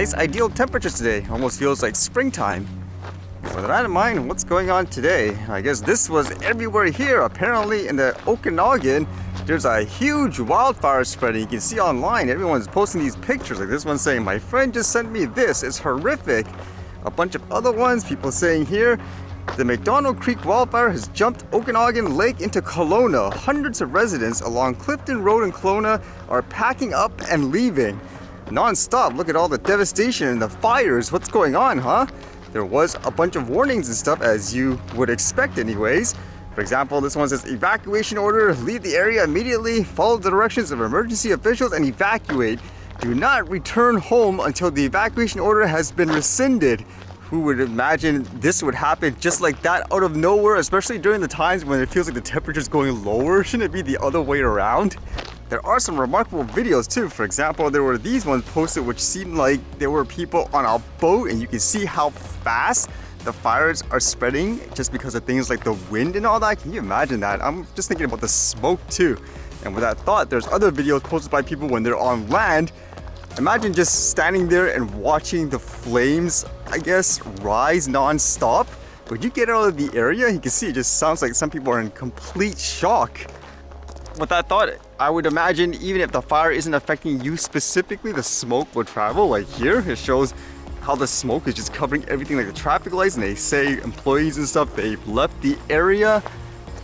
nice ideal temperature today. Almost feels like springtime. With that in mind, what's going on today? I guess this was everywhere here. Apparently in the Okanagan, there's a huge wildfire spreading. You can see online, everyone's posting these pictures. Like this one saying, my friend just sent me this, it's horrific. A bunch of other ones, people saying here, the McDonald Creek wildfire has jumped Okanagan Lake into Kelowna. Hundreds of residents along Clifton Road in Kelowna are packing up and leaving. Non-stop, look at all the devastation and the fires. What's going on, huh? There was a bunch of warnings and stuff, as you would expect anyways. For example, this one says, evacuation order, leave the area immediately, follow the directions of emergency officials and evacuate. Do not return home until the evacuation order has been rescinded. Who would imagine this would happen just like that out of nowhere, especially during the times when it feels like the temperature's going lower? Shouldn't it be the other way around? There are some remarkable videos too. For example, there were these ones posted which seemed like there were people on a boat, and you can see how fast the fires are spreading just because of things like the wind and all that. Can you imagine that? I'm just thinking about the smoke too. And with that thought, there's other videos posted by people when they're on land. Imagine just standing there and watching the flames, I guess, rise non-stop. When you get out of the area, you can see it just sounds like some people are in complete shock. With that thought, I would imagine even if the fire isn't affecting you specifically, the smoke would travel. Like here, it shows how the smoke is just covering everything like the traffic lights, and they say employees and stuff, they've left the area.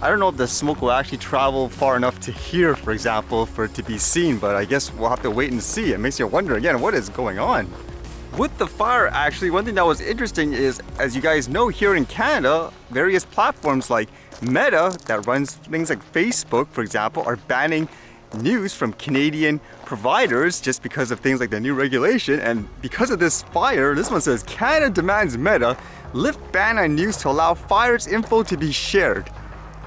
I don't know if the smoke will actually travel far enough to here, for example, for it to be seen, but I guess we'll have to wait and see. It makes you wonder again, what is going on? With the fire, actually, one thing that was interesting is, as you guys know, here in Canada, various platforms like Meta, that runs things like Facebook, for example, are banning news from Canadian providers just because of things like the new regulation. And because of this fire, this one says, Canada demands Meta lift ban on news to allow fires info to be shared.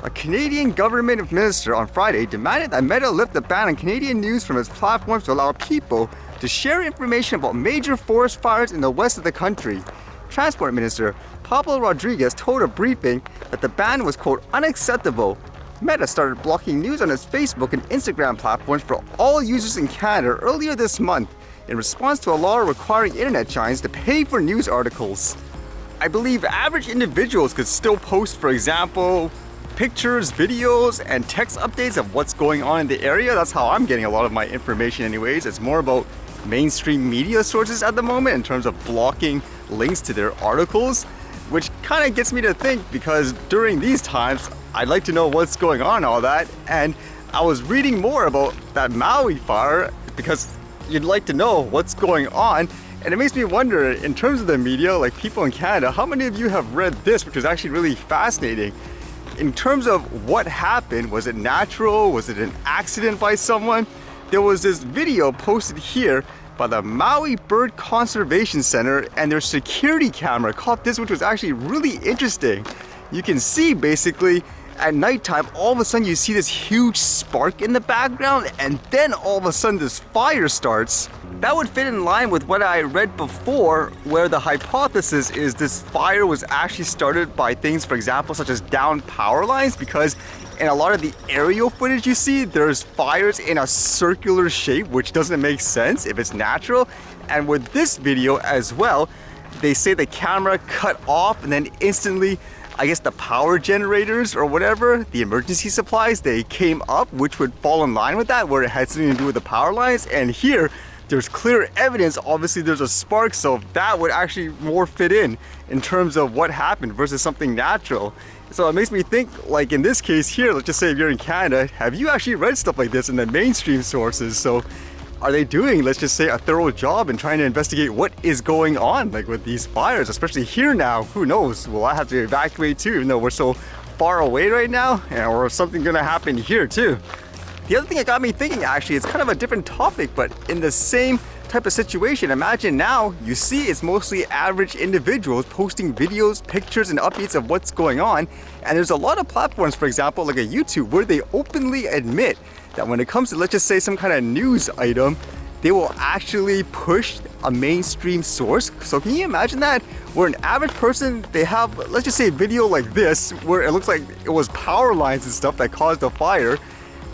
A Canadian government minister on Friday demanded that Meta lift the ban on Canadian news from its platforms to allow people to share information about major forest fires in the west of the country. Transport Minister Pablo Rodriguez told a briefing that the ban was, quote, unacceptable. Meta started blocking news on its Facebook and Instagram platforms for all users in Canada earlier this month in response to a law requiring internet giants to pay for news articles. I believe average individuals could still post, for example, pictures, videos, and text updates of what's going on in the area. That's how I'm getting a lot of my information anyways. It's more about mainstream media sources at the moment in terms of blocking links to their articles, which kind of gets me to think, because during these times, I'd like to know what's going on, all that. And I was reading more about that Maui fire because you'd like to know what's going on. And it makes me wonder, in terms of the media, like people in Canada, how many of you have read this, which was actually really fascinating? In terms of what happened, was it natural? Was it an accident by someone? There was this video posted here by the Maui Bird Conservation Center, and their security camera caught this, which was actually really interesting. You can see basically at nighttime, all of a sudden you see this huge spark in the background, and then all of a sudden this fire starts. That would fit in line with what I read before, where the hypothesis is this fire was actually started by things, for example, such as downed power lines, because in a lot of the aerial footage you see, there's fires in a circular shape, which doesn't make sense if it's natural. And with this video as well, they say the camera cut off and then instantly, I guess the power generators or whatever, the emergency supplies, they came up, which would fall in line with that, where it had something to do with the power lines. And here, there's clear evidence, obviously there's a spark, so that would actually more fit in terms of what happened versus something natural. So it makes me think, like in this case here, let's just say if you're in Canada, have you actually read stuff like this in the mainstream sources? So are they doing, let's just say, a thorough job in trying to investigate what is going on, like with these fires, especially here now? Who knows? Will I have to evacuate too, even though we're so far away right now? Or is something gonna happen here too? The other thing that got me thinking, actually, it's kind of a different topic, but in the same type of situation, imagine now you see it's mostly average individuals posting videos, pictures, and updates of what's going on. And there's a lot of platforms, for example, like a YouTube, where they openly admit that when it comes to, let's just say, some kind of news item, they will actually push a mainstream source. So can you imagine that? Where an average person, they have, let's just say, a video like this, where it looks like it was power lines and stuff that caused the fire.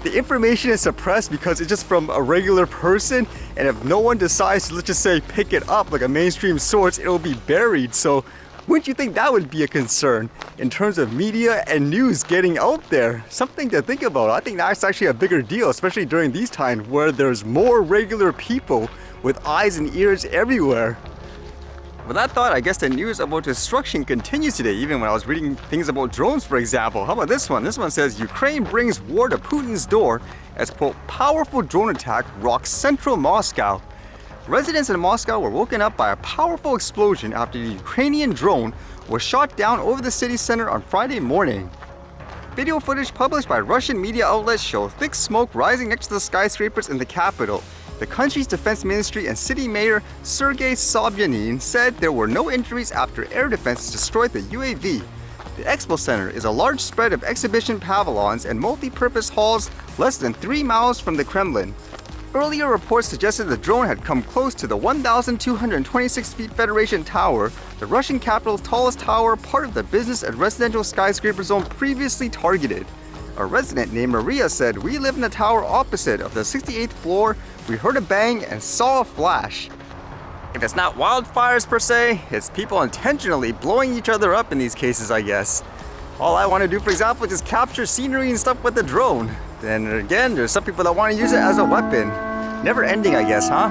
the information is suppressed because it's just from a regular person, and if no one decides to, let's just say, pick it up like a mainstream source, it'll be buried. So wouldn't you think that would be a concern in terms of media and news getting out there? Something to think about. I think that's actually a bigger deal, especially during these times where there's more regular people with eyes and ears everywhere. With that thought, I guess the news about destruction continues today, even when I was reading things about drones, for example. How about this one? This one says, Ukraine brings war to Putin's door as, quote, powerful drone attack rocks central Moscow. Residents in Moscow were woken up by a powerful explosion after the Ukrainian drone was shot down over the city center on Friday morning. Video footage published by Russian media outlets show thick smoke rising next to the skyscrapers in the capital. The country's defense ministry and city mayor Sergei Sobyanin said there were no injuries after air defense destroyed the UAV. The Expo Center is a large spread of exhibition pavilions and multi-purpose halls less than 3 miles from the Kremlin. Earlier reports suggested the drone had come close to the 1,226 feet Federation Tower, the Russian capital's tallest tower, part of the business and residential skyscraper zone previously targeted. A resident named Maria said, "We live in the tower opposite of the 68th floor. We heard a bang and saw a flash." If it's not wildfires per se, it's people intentionally blowing each other up in these cases, I guess. All I want to do, for example, is just capture scenery and stuff with the drone. Then again, there's some people that want to use it as a weapon. Never ending, I guess, huh?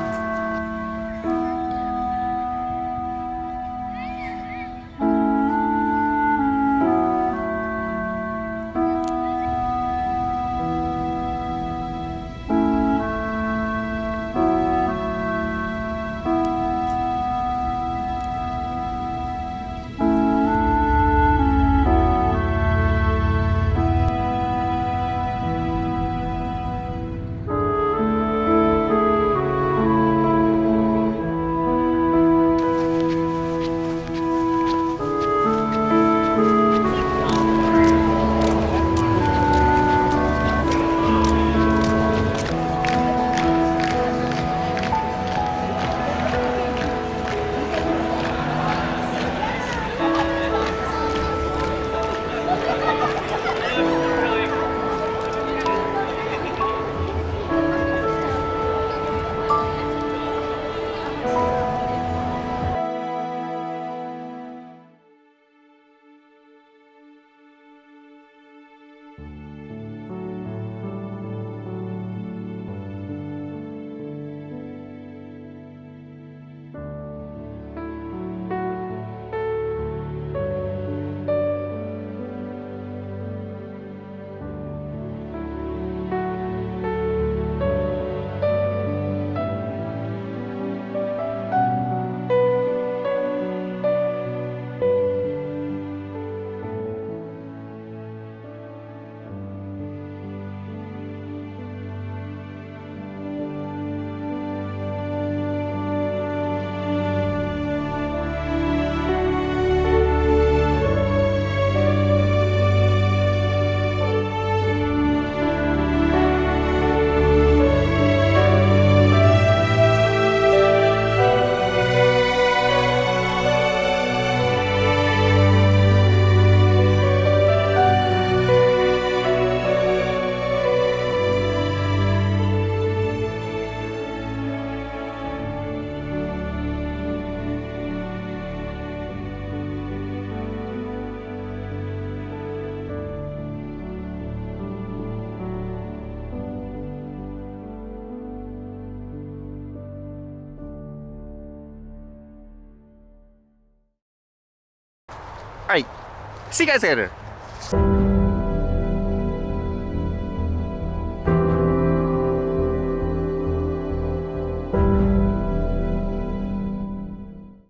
Alright, see you guys later.